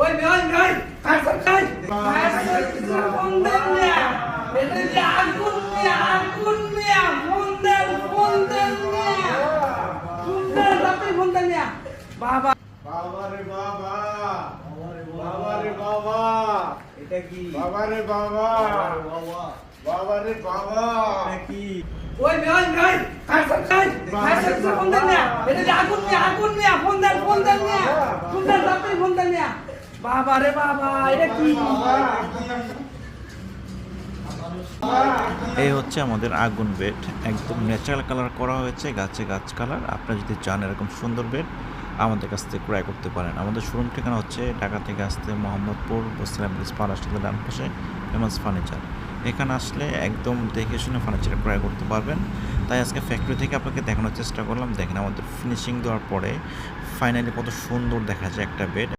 ওই ওই ওই কারণ নাই ফোন দেন না এটা যে আগুন মিয়া ফোন দেন মিয়া সুন্দর আপনি ফোন দেন মিয়া বাবা বাবা রে বাবা বাবা রে বাবা এটা কি বাবা রে বাবা বাবা রে বাবা এটা কি ওই ওই ওই কারণ নাই ফোন দেন না এটা যে আগুন মিয়া ফোন দেন মিয়া সুন্দর আপনি ফোন দেন মিয়া বাবা রে বাবা এটা কি এই হচ্ছে আমাদের আগুন বেড, একদম ন্যাচারাল কালার করা হয়েছে, গাছে গাছ কালার। আপনারা যদি চান এরকম সুন্দর বেড আমাদের কাছ থেকে ক্রয় করতে পারেন। আমাদের শোরুম ঠিকানা হচ্ছে ঢাকা থেকে আসতে মোহাম্মদপুর বস্তিরাম ব্রিজ পার আসলে ডান পাশে ফেমাস ফার্নিচার। এখানে আসলে একদম দেখে শুনে ফার্নিচার ক্রয় করতে পারবেন। তাই আজকে ফ্যাক্টরি থেকে আপনাকে দেখানোর চেষ্টা করলাম। দেখেন আমাদের ফিনিশিং দেওয়ার পরে ফাইনালি কত সুন্দর দেখা যায় একটা বেড।